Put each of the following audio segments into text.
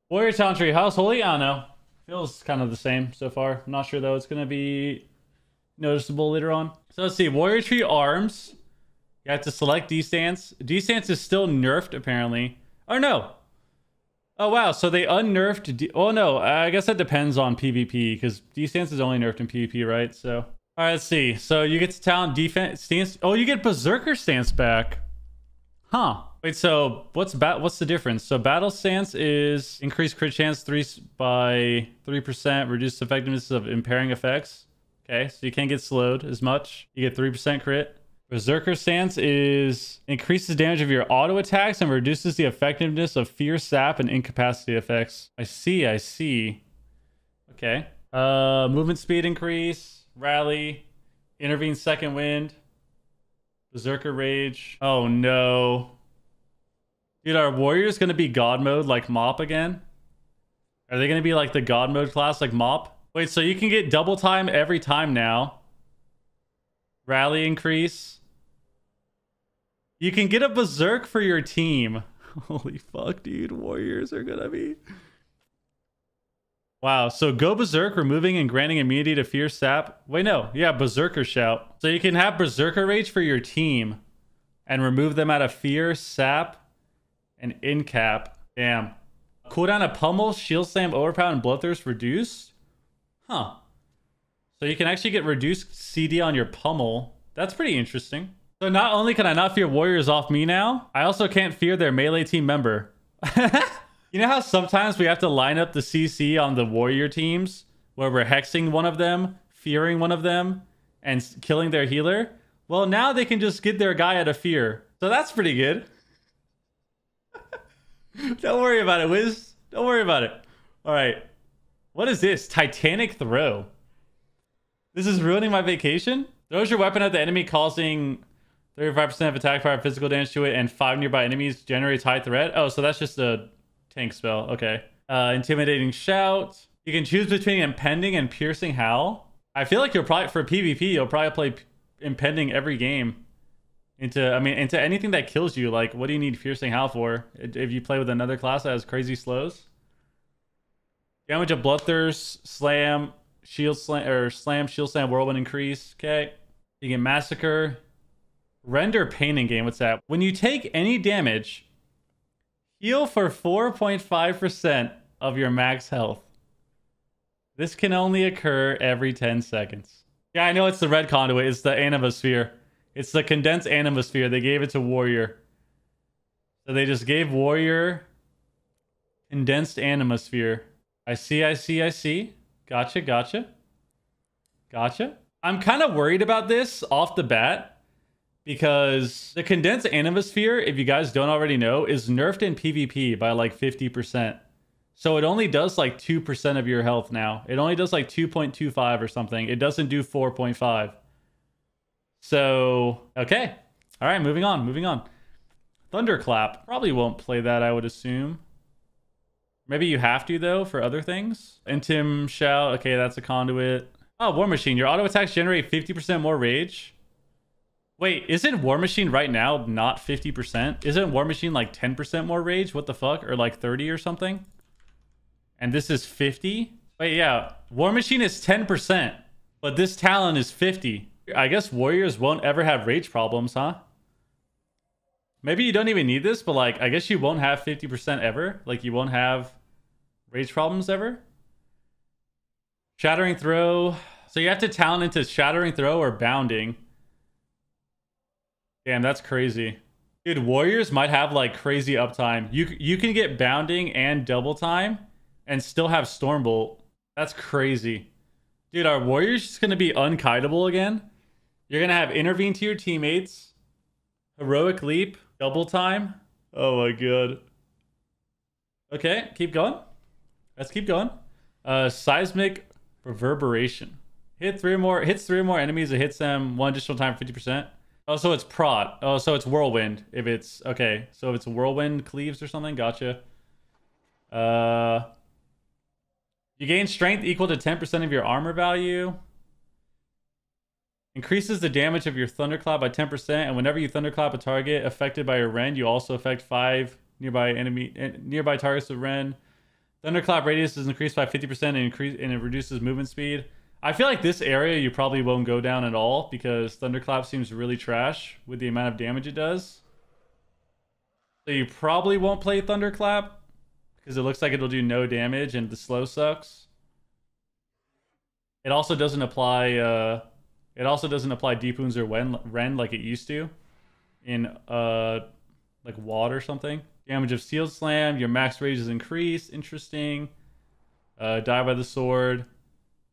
Warrior Talent Tree, House Holy? I don't know. Feels kind of the same so far. I'm not sure though. It's gonna be noticeable later on. So let's see. Warrior Tree Arms. You have to select D-Stance. D-Stance is still nerfed apparently. Oh no. Oh wow. So they unnerfed. Oh no. I guess that depends on PvP because D-Stance is only nerfed in PvP, right? So all right. Let's see. So you get to talent defense stance. Oh, you get Berserker Stance back. Huh. Wait, so what's the difference? So battle stance is increased crit chance by 3%, reduced effectiveness of impairing effects. Okay, so you can't get slowed as much. You get 3% crit. Berserker stance is increases damage of your auto attacks and reduces the effectiveness of fear, sap, and incapacity effects. I see. Okay. Movement speed increase, rally, intervene second wind, Berserker rage. Oh no. Dude, are warriors going to be god mode like Mop again? Are they going to be like the god mode class like Mop? Wait, so you can get double time every time now. Rally increase. You can get a berserk for your team. Holy fuck, dude. Warriors are going to be... Wow, so go berserk, removing and granting immunity to fear sap. Wait, no. Yeah, berserker shout. So you can have berserker rage for your team and remove them out of fear, sap, and incap. Damn. Cooldown of pummel, shield slam, overpower, and bloodthirst reduced? Huh. So you can actually get reduced CD on your pummel. That's pretty interesting. So not only can I not fear warriors off me now, I also can't fear their melee team member. You know how sometimes we have to line up the CC on the warrior teams where we're hexing one of them, fearing one of them, and killing their healer? Well, now they can just get their guy out of fear. So that's pretty good. Don't worry about it, Wiz. Don't worry about it. All right. What is this? Titanic Throw. This is ruining my vacation? Throws your weapon at the enemy, causing 35% of attack power physical damage to it, and 5 nearby enemies. Generates high threat. Oh, so that's just a tank spell. Okay. Intimidating Shout. You can choose between Impending and Piercing Howl. I feel like you'll probably, for PvP, you'll probably play Impending every game. Into anything that kills you. Like, what do you need Piercing Howl for? If you play with another class that has crazy slows? Damage of Bloodthirst, Slam, Shield Slam, or Slam, Shield Slam, Whirlwind increase. Okay. You get Massacre. Render Pain in game. What's that? When you take any damage, heal for 4.5% of your max health. This can only occur every 10 seconds. Yeah, I know it's the red conduit. It's the Animosphere. It's the condensed Animosphere. They gave it to Warrior. So they just gave Warrior condensed Animosphere. I see. Gotcha. I'm kind of worried about this off the bat because the condensed Animosphere, if you guys don't already know, is nerfed in PvP by like 50%. So it only does like 2% of your health now. It only does like 2.25 or something. It doesn't do 4.5. So, okay. All right, moving on. Thunderclap. Probably won't play that, I would assume. Maybe you have to, though, for other things. Intim Shout. Okay, that's a conduit. Oh, War Machine. Your auto attacks generate 50% more rage. Wait, isn't War Machine right now not 50%? Isn't War Machine like 10% more rage? What the fuck? Or like 30 or something? And this is 50? Wait, yeah. War Machine is 10%, but this talent is 50. I guess warriors won't ever have rage problems, huh? Maybe you don't even need this, but like, I guess you won't have 50% ever. Like, you won't have rage problems ever. Shattering Throw. So you have to talent into Shattering Throw or Bounding. Damn, that's crazy. Dude, warriors might have like crazy uptime. You can get Bounding and double time and still have Stormbolt. That's crazy. Dude, are warriors just going to be unkiteable again? You're going to have Intervene to your teammates. Heroic Leap. Double time. Oh my god. Okay, keep going. Let's keep going. Seismic Reverberation. Hits three or more enemies. It hits them one additional time, 50%. Oh, so it's prot. Oh, so it's whirlwind. If it's okay, so if it's whirlwind cleaves or something, gotcha. You gain strength equal to 10% of your armor value. Increases the damage of your thunderclap by 10%, and whenever you thunderclap a target affected by a rend, you also affect 5 nearby targets of rend. Thunderclap radius is increased by 50% and it reduces movement speed. I feel like this area you probably won't go down at all because Thunderclap seems really trash with the amount of damage it does. So you probably won't play Thunderclap because it looks like it'll do no damage and the slow sucks. It also doesn't apply Deep Wounds or Rend like it used to in like WoD or something. Damage of Sealed Slam, your max rage is increased. Interesting. Die by the sword.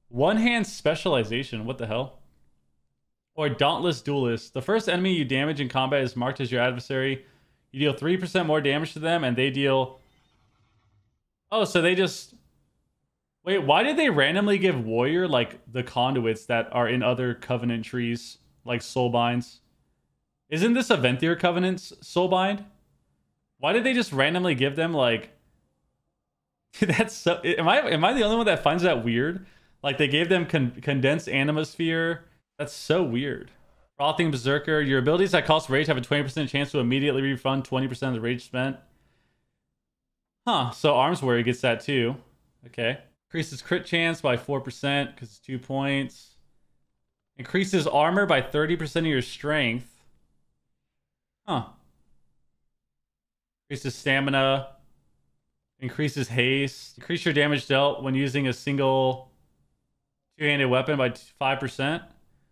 One hand specialization, what the hell? Or Dauntless Duelist. The first enemy you damage in combat is marked as your adversary. You deal 3% more damage to them and they deal... Oh, so they just... Wait, why did they randomly give Warrior like the conduits that are in other Covenant trees? Like Soulbinds? Isn't this a Venthyr Covenant's Soulbind? Why did they just randomly give them like... That's so... Am I the only one that finds that weird? Like they gave them Condensed Animosphere. That's so weird. Frothing Berserker. Your abilities that cost rage have a 20% chance to immediately refund 20% of the rage spent. Huh, so Arms Warrior gets that too. Okay. Increases crit chance by 4% because it's 2 points. Increases armor by 30% of your strength. Huh. Increases stamina. Increases haste. Increase your damage dealt when using a single two-handed weapon by 5%.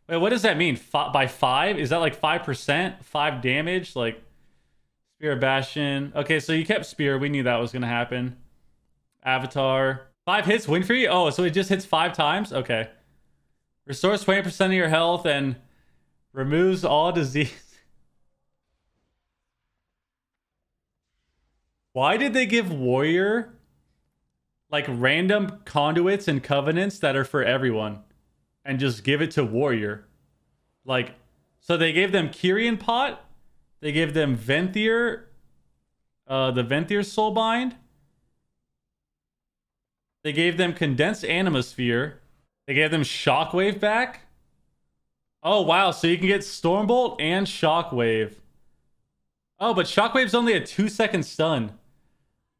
Wait, what does that mean? By 5? Is that like 5%? 5 damage? Like Spear of Bastion. Okay, so you kept Spear. We knew that was going to happen. Avatar. 5 hits, Windfree? Oh, so it just hits 5 times? Okay. Restores 20% of your health and removes all disease. Why did they give Warrior like random conduits and covenants that are for everyone and just give it to Warrior? Like, so they gave them Kyrian Pot, they gave them Venthyr, the Venthyr Soulbind, they gave them Condensed Animosphere, they gave them Shockwave back. Oh wow, so you can get Stormbolt and Shockwave. Oh, but Shockwave's only a 2-second stun.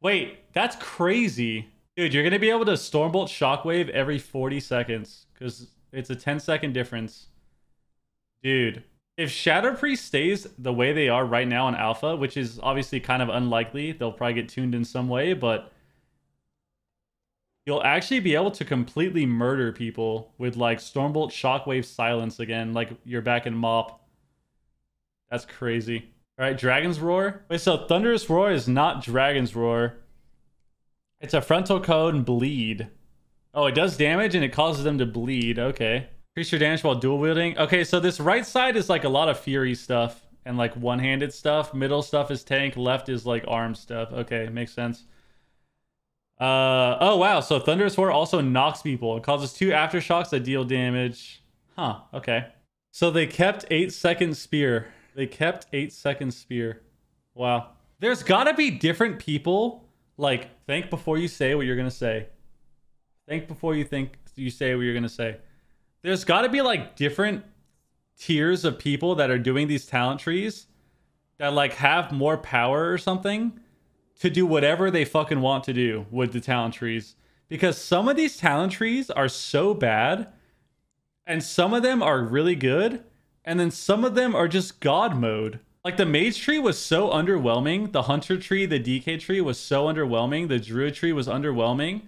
Wait, that's crazy. Dude, you're going to be able to Stormbolt Shockwave every 40 seconds because it's a 10-second difference. Dude, if Shadow Priest stays the way they are right now in Alpha, which is obviously kind of unlikely, they'll probably get tuned in some way, but you'll actually be able to completely murder people with like Stormbolt Shockwave Silence again, like you're back in MoP. That's crazy. All right, Dragon's Roar. Wait, so Thunderous Roar is not Dragon's Roar. It's a frontal code and bleed. Oh, it does damage and it causes them to bleed. Okay. Increase your damage while dual wielding. Okay, so this right side is like a lot of Fury stuff and like one-handed stuff. Middle stuff is tank. Left is like arm stuff. Okay, makes sense. Oh, wow. So Thunderous Roar also knocks people. It causes 2 aftershocks that deal damage. Huh, okay. So they kept 8-second Spear. They kept 8-second Spear. Wow. There's gotta be different people. Like, think before you say what you're gonna say. Think before you say what you're gonna say. There's gotta be like different tiers of people that are doing these talent trees that like have more power or something to do whatever they fucking want to do with the talent trees. Because some of these talent trees are so bad and some of them are really good. And then some of them are just God mode. Like the Mage tree was so underwhelming. The Hunter tree, the DK tree was so underwhelming. The Druid tree was underwhelming.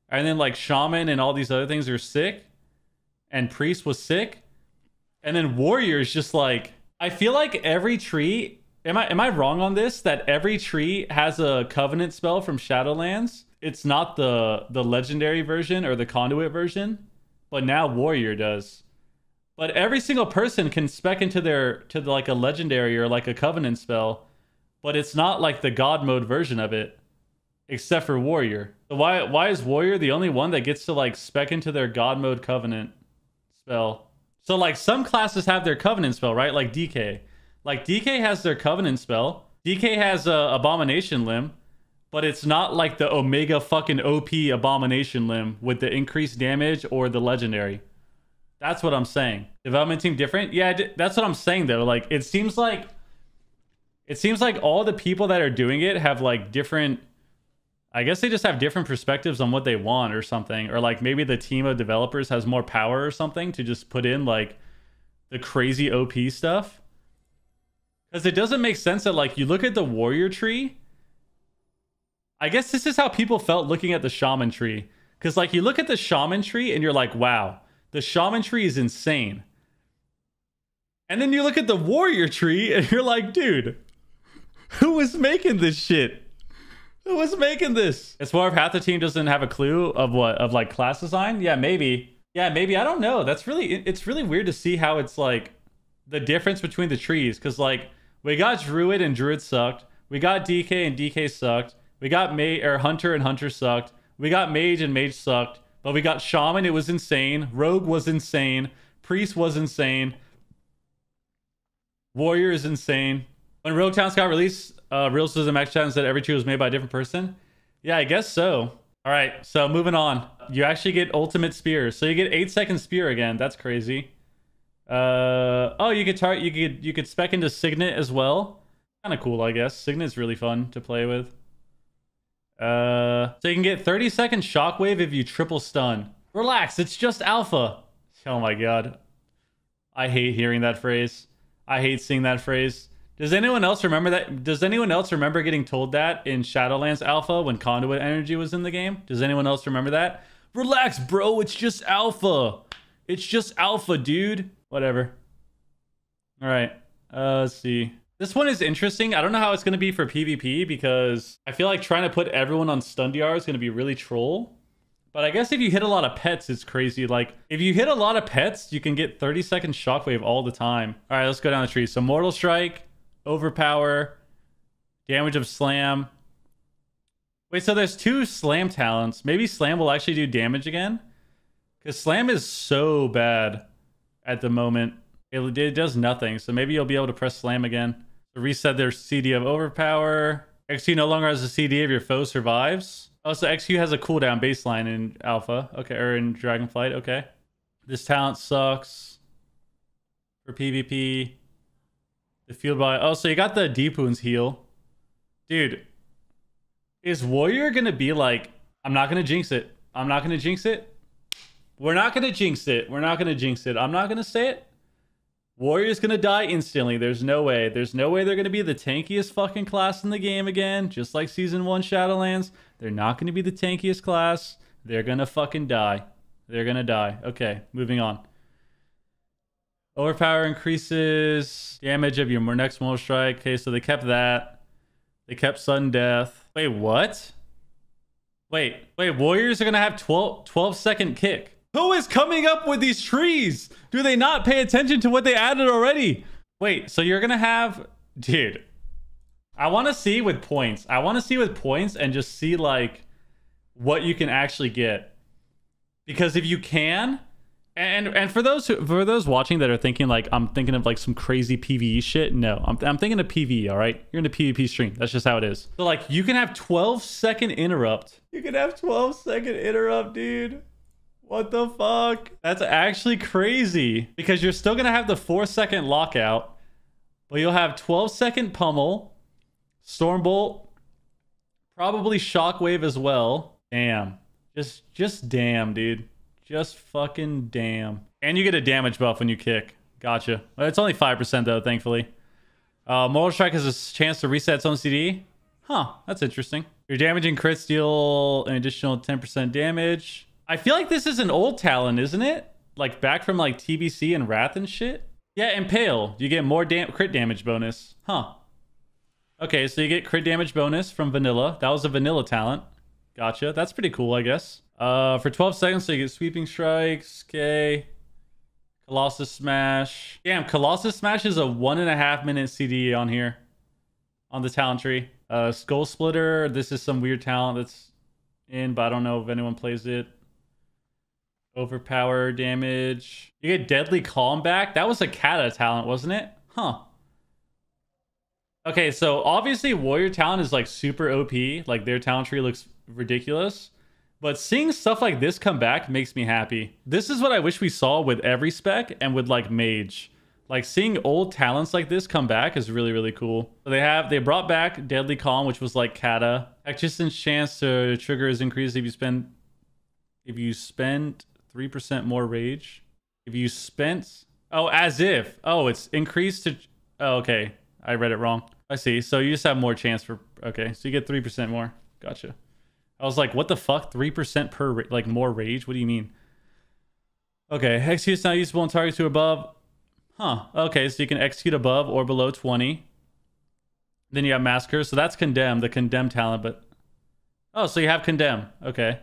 And then like Shaman and all these other things are sick. And Priest was sick. And then Warrior is just like... I feel like every tree... Am I wrong on this? That every tree has a Covenant spell from Shadowlands? It's not the Legendary version or the Conduit version. But now Warrior does. But every single person can spec into like a legendary or like a covenant spell, but it's not like the God mode version of it, except for Warrior. So why is Warrior the only one that gets to like spec into their God mode covenant spell? So like some classes have their covenant spell, right? Like DK. Like DK has their covenant spell. DK has a Abomination Limb, but it's not like the Omega fucking OP Abomination Limb with the increased damage or the legendary. That's what I'm saying. Development team different? Yeah, that's what I'm saying though. Like it seems like all the people that are doing it have like different I guess they just have different perspectives on what they want or something. Or like maybe the team of developers has more power or something to just put in like the crazy OP stuff. Because it doesn't make sense that like you look at the warrior tree. I guess this is how people felt looking at the shaman tree. Because like you look at the shaman tree and you're like, wow, the shaman tree is insane. And then you look at the warrior tree and you're like, dude, who was making this shit? Who was making this? It's more if half the team doesn't have a clue of what, of like class design. Yeah, maybe. Yeah, maybe. I don't know. That's really, it's really weird to see how it's like the difference between the trees. Because like we got Druid and Druid sucked. We got DK and DK sucked. We got Hunter and Hunter sucked. We got Mage and Mage sucked. But we got Shaman. It was insane. Rogue was insane. Priest was insane. Warrior is insane. When Rogue Towns got released, Real System X Chat said every tree was made by a different person. Yeah, I guess so. All right, so moving on. You actually get ultimate spear. So you get 8-second spear again. That's crazy. Oh, you could spec into Signet as well. Kind of cool, I guess. Signet's really fun to play with. So you can get 30-second shockwave if you triple stun. Relax, it's just alpha. Oh my god. I hate hearing that phrase. I hate seeing that phrase. Does anyone else remember that? Does anyone else remember getting told that in Shadowlands Alpha when Conduit Energy was in the game? Does anyone else remember that? Relax, bro. It's just alpha. It's just alpha, dude. Whatever. All right. Let's see. This one is interesting. I don't know how it's going to be for PvP because I feel like trying to put everyone on Stundyar is going to be really troll. But I guess if you hit a lot of pets, it's crazy. Like, if you hit a lot of pets, you can get 30-second shockwave all the time. All right, let's go down the tree. So Mortal Strike, Overpower, damage of Slam. Wait, so there's 2 Slam talents. Maybe Slam will actually do damage again? Because Slam is so bad at the moment. It does nothing. So maybe you'll be able to press Slam again. So reset their CD of Overpower. XQ no longer has a CD if your foe survives. Oh, so XQ has a cooldown baseline in Alpha. Okay, or in Dragonflight. Okay. This talent sucks for PvP. The field by... Oh, so you got the Deep Wounds heal. Dude. Is Warrior going to be like... I'm not going to jinx it. I'm not going to jinx it. We're not going to jinx it. We're not going to jinx it. I'm not going to say it. Warrior's going to die instantly. There's no way. There's no way they're going to be the tankiest fucking class in the game again. Just like Season 1 Shadowlands. They're not going to be the tankiest class. They're going to fucking die. They're going to die. Okay, moving on. Overpower increases damage of your next Mortal Strike. Okay, so they kept that. They kept sudden death. Wait, what? Wait, Warriors are going to have 12-second kick. Who is coming up with these trees? Do they not pay attention to what they added already? Wait, so you're going to have... Dude, I want to see with points. I want to see with points and just see, like, what you can actually get. Because if you can... And for those watching that are thinking, like, I'm thinking of, like, some crazy PvE shit, no. I'm thinking of PvE, all right? You're in a PvP stream. That's just how it is. So, like, you can have 12-second interrupt. You can have 12-second interrupt, dude. What the fuck? That's actually crazy. Because you're still going to have the 4-second lockout. But you'll have 12-second pummel. Stormbolt. Probably Shockwave as well. Damn. Just damn, dude. Just fucking damn. And you get a damage buff when you kick. Gotcha. Well, it's only 5% though, thankfully. Mortal Strike has a chance to reset its own CD. Huh. That's interesting. Your damaging crits deal an additional 10% damage. I feel like this is an old talent, isn't it? Like back from like TBC and Wrath and shit. Yeah, Impale. You get more crit damage bonus. Huh. Okay, so you get crit damage bonus from Vanilla. That was a Vanilla talent. Gotcha. That's pretty cool, I guess. For 12 seconds, so you get Sweeping Strikes. Okay. Colossus Smash. Damn, Colossus Smash is a 1.5 minute CD on here. On the talent tree. Skull Splitter. This is some weird talent that's in, but I don't know if anyone plays it. Overpower damage. You get Deadly Calm back. That was a Kata talent, wasn't it? Huh. Okay, so obviously Warrior talent is like super OP. Like their talent tree looks ridiculous. But seeing stuff like this come back makes me happy. This is what I wish we saw with every spec and with like Mage. Like seeing old talents like this come back is really, really cool. So they brought back Deadly Calm, which was like Kata. Existence chance to trigger is increased if you spend 3% more rage. If you spent, oh, as if. Oh, it's increased to, oh, okay. I read it wrong. I see. So you just have more chance for, okay. So you get 3% more. Gotcha. I was like, what the fuck? 3% per, like more rage? What do you mean? Okay. Execute is now usable on targets to above. Huh. Okay. So you can execute above or below 20. Then you have Massacre. So that's Condemn, the Condemn talent, but, oh, so you have Condemn. Okay.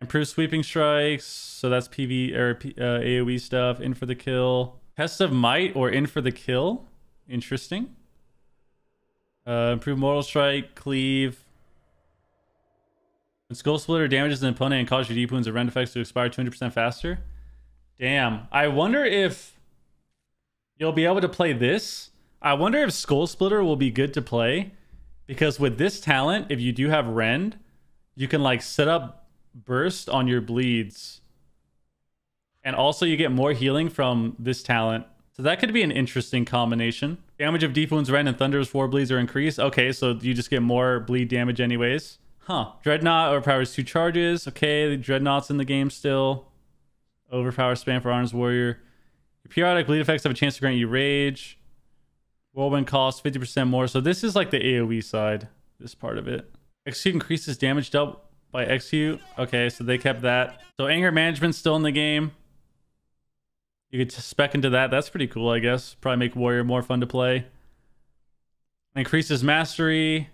Improve sweeping strikes. So that's PV or AoE stuff. In for the kill. Test of Might or in for the kill. Interesting. Improve Mortal Strike, Cleave. When Skull Splitter damages an opponent and causes your deep wounds or rend effects to expire 200% faster. Damn. I wonder if you'll be able to play this. I wonder if Skull Splitter will be good to play. Because with this talent, if you do have rend, you can like set up burst on your bleeds. And also you get more healing from this talent. So that could be an interesting combination. Damage of deep wounds, rend, and thunder's 4 bleeds are increased. Okay, so you just get more bleed damage anyways. Huh. Dreadnought overpowers 2 charges. Okay, the Dreadnought's in the game still. Overpower spam for Arms Warrior. Your periodic bleed effects have a chance to grant you rage. Whirlwind costs 50% more. So this is like the AoE side, this part of it. Execute increases damage dealt by execute. Okay, so they kept that. So anger management's still in the game. You could spec into that. That's pretty cool, I guess. Probably make Warrior more fun to play. Increases mastery.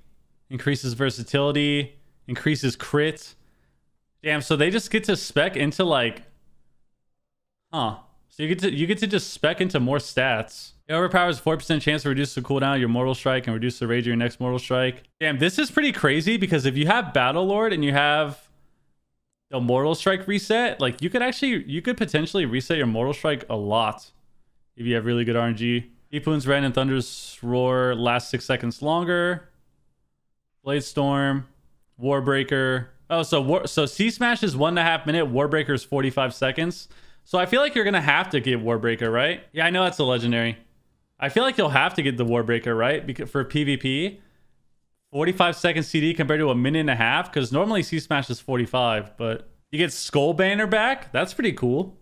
Increases versatility. Increases crit. Damn, so they just get to spec into like... Huh. So you get to just spec into more stats. It overpowers 4% chance to reduce the cooldown of your Mortal Strike and reduce the rage of your next Mortal Strike. Damn, this is pretty crazy because if you have Battle Lord and you have the Mortal Strike reset, like you could potentially reset your Mortal Strike a lot if you have really good RNG. Deep Wounds, Rend, and Thunder's Roar last 6 seconds longer. Blade Storm, Warbreaker. Oh, so Sea Smash is 1.5 minutes. Warbreaker is 45 seconds. So I feel like you're gonna have to get Warbreaker, right? Yeah, I know that's a legendary. I feel like you'll have to get the Warbreaker, right? Because for PvP, 45 second CD compared to 1.5 minutes, because normally Sea Smash is 45, but you get Skull Banner back. That's pretty cool.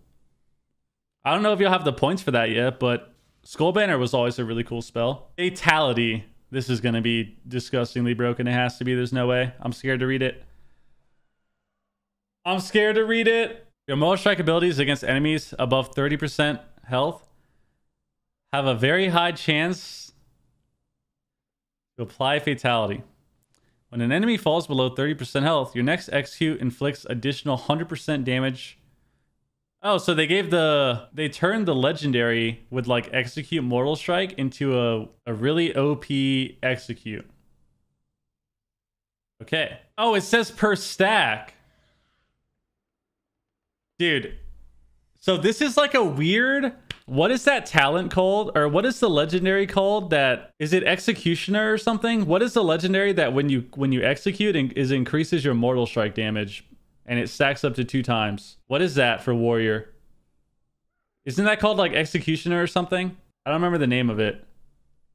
I don't know if you'll have the points for that yet, but Skull Banner was always a really cool spell. Fatality. This is gonna be disgustingly broken. It has to be. There's no way. I'm scared to read it. I'm scared to read it. Your Mortal Strike abilities against enemies above 30% health have a very high chance to apply Fatality. When an enemy falls below 30% health, your next execute inflicts additional 100% damage. Oh, so they turned the legendary with like execute Mortal Strike into a really OP execute. Okay. Oh, it says per stack. Dude, so this is like a weird... What is that talent called? Or what is the legendary called that... Is it Executioner or something? What is the legendary that when you execute increases your Mortal Strike damage and it stacks up to 2 times? What is that for Warrior? Isn't that called like Executioner or something? I don't remember the name of it.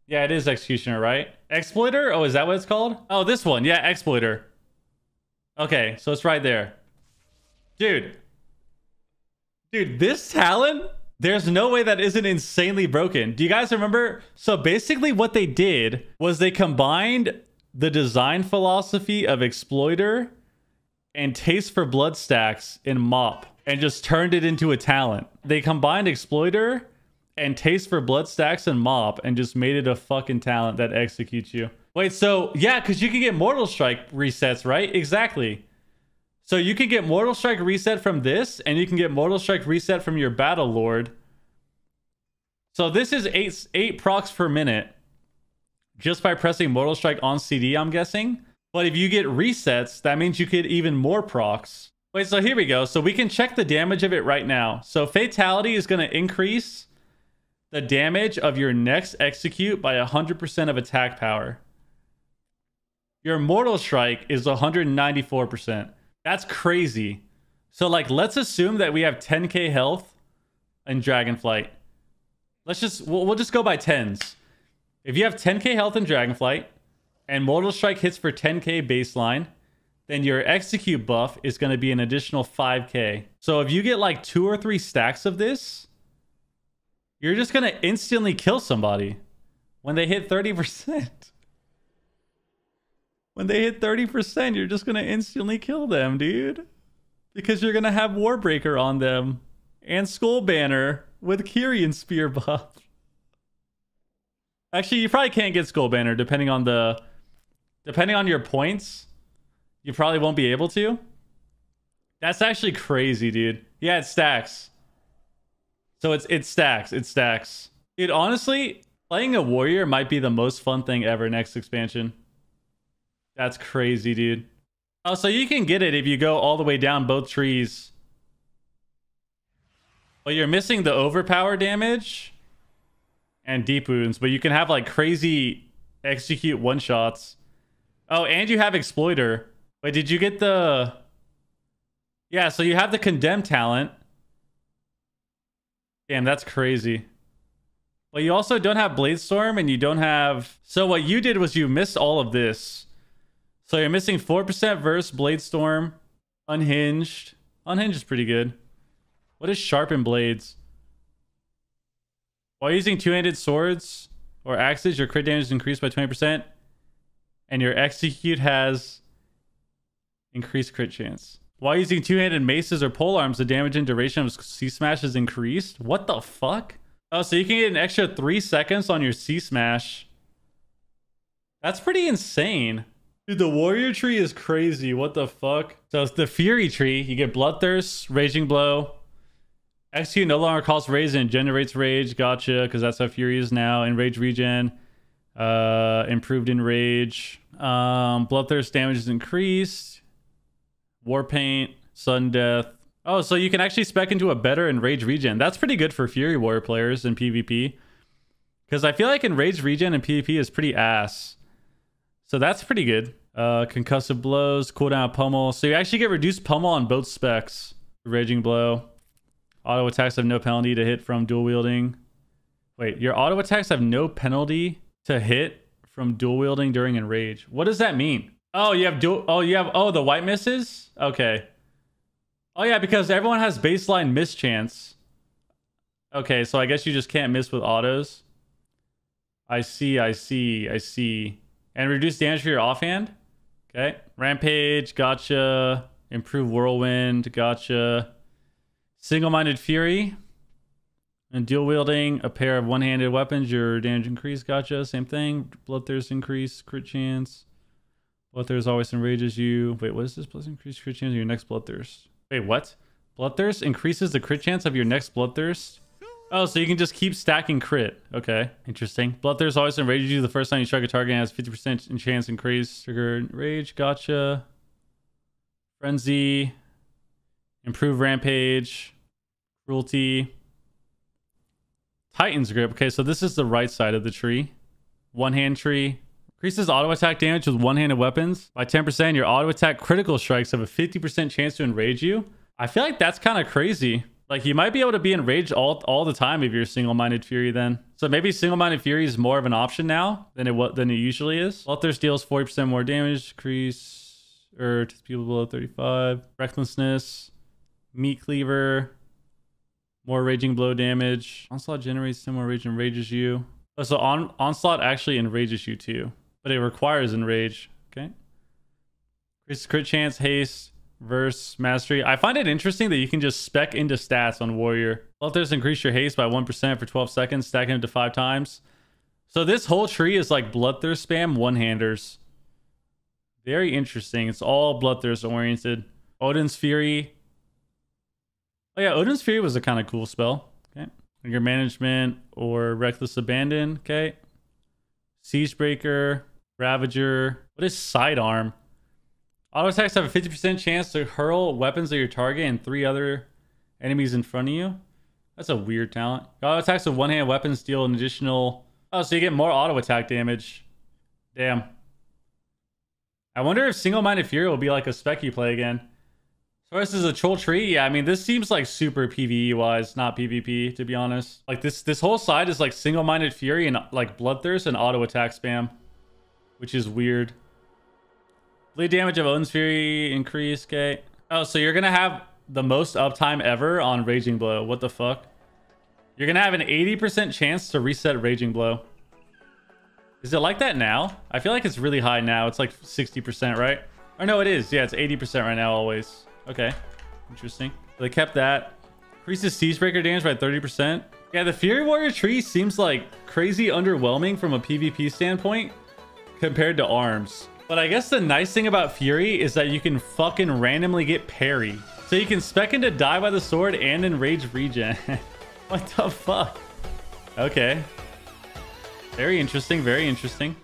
Yeah, it is Executioner, right? Exploiter? Oh, is that what it's called? Oh, this one. Yeah, Exploiter. Okay, so it's right there. Dude, this talent, there's no way that isn't insanely broken. Do you guys remember? So basically what they did was they combined the design philosophy of Exploiter and Taste for Blood stacks in Mop and just turned it into a talent. They combined Exploiter and Taste for Blood stacks in Mop and just made it a fucking talent that executes you. Wait, so yeah, because you can get Mortal Strike resets, right? Exactly. So you can get Mortal Strike reset from this, and you can get Mortal Strike reset from your Battle Lord. So this is 8 procs per minute just by pressing Mortal Strike on CD, I'm guessing. But if you get resets, that means you get even more procs. Wait, so here we go. So we can check the damage of it right now. So Fatality is going to increase the damage of your next execute by 100% of attack power. Your Mortal Strike is 194%. That's crazy. So like, let's assume that we have 10k health in Dragonflight. we'll just go by tens. If you have 10k health in Dragonflight and Mortal Strike hits for 10k baseline, then your execute buff is going to be an additional 5k. So if you get like 2 or 3 stacks of this, you're just going to instantly kill somebody when they hit 30%. When they hit 30%, you're just going to instantly kill them, dude. Because you're going to have Warbreaker on them and Skull Banner with Kyrian Spear buff. Actually, you probably can't get Skull Banner depending on your points. You probably won't be able to. That's actually crazy, dude. Yeah, it stacks. So it stacks. It stacks. Dude, honestly, playing a warrior might be the most fun thing ever next expansion. That's crazy, dude. Oh, so you can get it if you go all the way down both trees. But you're missing the overpower damage and deep wounds. But you can have like crazy execute one-shots. Oh, and you have Exploiter. Wait, did you get the... Yeah, so you have the Condemn talent. Damn, that's crazy. But you also don't have Bladestorm and you don't have... So what you did was you missed all of this. So you're missing 4% verse, Bladestorm, Unhinged. Unhinged is pretty good. What is Sharpened Blades? While using two-handed swords or axes, your crit damage is increased by 20%. And your execute has increased crit chance. While using two-handed maces or polearms, the damage and duration of C-Smash is increased. What the fuck? Oh, so you can get an extra 3 seconds on your C-Smash. That's pretty insane. Dude, the warrior tree is crazy. What the fuck? So it's the fury tree. You get Bloodthirst, Raging Blow. Execute no longer costs rage and generates rage. Gotcha, because that's how fury is now. Enrage regen. Improved in rage. Bloodthirst damage is increased. Warpaint, Sudden Death. Oh, so you can actually spec into a better Enrage regen. That's pretty good for Fury Warrior players in PvP. Because I feel like Enrage regen in PvP is pretty ass. So that's pretty good. Concussive blows, cooldown pummel. So you actually get reduced pummel on both specs. Raging Blow. Auto attacks have no penalty to hit from dual wielding. Wait, your auto attacks have no penalty to hit from dual wielding during Enrage. What does that mean? Oh, you have the white misses? Okay. Oh yeah, because everyone has baseline miss chance. Okay, so I guess you just can't miss with autos. I see. And reduce damage for your offhand. Okay. Rampage, gotcha. Improve Whirlwind, gotcha. Single-minded Fury. And dual wielding a pair of one-handed weapons, your damage increase, gotcha. Same thing. Bloodthirst increase, crit chance. Bloodthirst always enrages you. Wait, what is this? Plus increase crit chance of your next Bloodthirst. Wait, what? Bloodthirst increases the crit chance of your next Bloodthirst? Oh, so you can just keep stacking crit. Okay, interesting. Bloodthirst always enrages you the first time you strike a target and has 50% in chance increase. Trigger rage, gotcha. Frenzy. Improve Rampage. Cruelty. Titan's Grip. Okay, so this is the right side of the tree. One-hand tree. Increases auto attack damage with one-handed weapons by 10%. Your auto attack critical strikes have a 50% chance to enrage you. I feel like that's kind of crazy. Like, you might be able to be enraged all the time if you're single-minded Fury then. So maybe single-minded Fury is more of an option now than it usually is. Bloodthirst deals 40% more damage. Decrease to people below 35. Recklessness. Meat Cleaver. More Raging Blow damage. Onslaught generates 10 more rage and enrages you. Oh, so Onslaught actually enrages you too. But it requires enrage. Okay. Increases crit chance, haste. Verse mastery. I find it interesting that you can just spec into stats on warrior. Bloodthirst increase your haste by 1% for 12 seconds, stacking it to 5 times. So this whole tree is like Bloodthirst spam one-handers. Very interesting. It's all Bloodthirst oriented. Odin's Fury. Oh yeah, Odin's Fury was a kind of cool spell. Okay. Your management or Reckless Abandon. Okay. Siegebreaker. Ravager. What is Sidearm? Auto attacks have a 50% chance to hurl weapons at your target and 3 other enemies in front of you. That's a weird talent. Auto attacks with one-hand weapons deal an additional... Oh, so you get more auto attack damage. Damn. I wonder if Single-Minded Fury will be like a spec you play again. Taurus is a troll tree. Yeah, I mean, this seems like super PvE wise, not PvP, to be honest. Like this whole side is like single-minded fury and like bloodthirst and auto attack spam, which is weird. Bleed damage of Odin's Fury increase. Okay. Oh, so you're gonna have the most uptime ever on Raging Blow. What the fuck? You're gonna have an 80% chance to reset Raging Blow. Is it like that now? I feel like it's really high now. It's like 60%, right? Or no, it is. Yeah, it's 80% right now always. Okay. Interesting. They kept that. Increases Siegebreaker damage by 30%. Yeah, the Fury Warrior tree seems like crazy underwhelming from a PvP standpoint compared to arms. But I guess the nice thing about Fury is that you can fucking randomly get parry. So you can spec into Die by the Sword and Enrage regen. What the fuck? Okay. Very interesting, very interesting.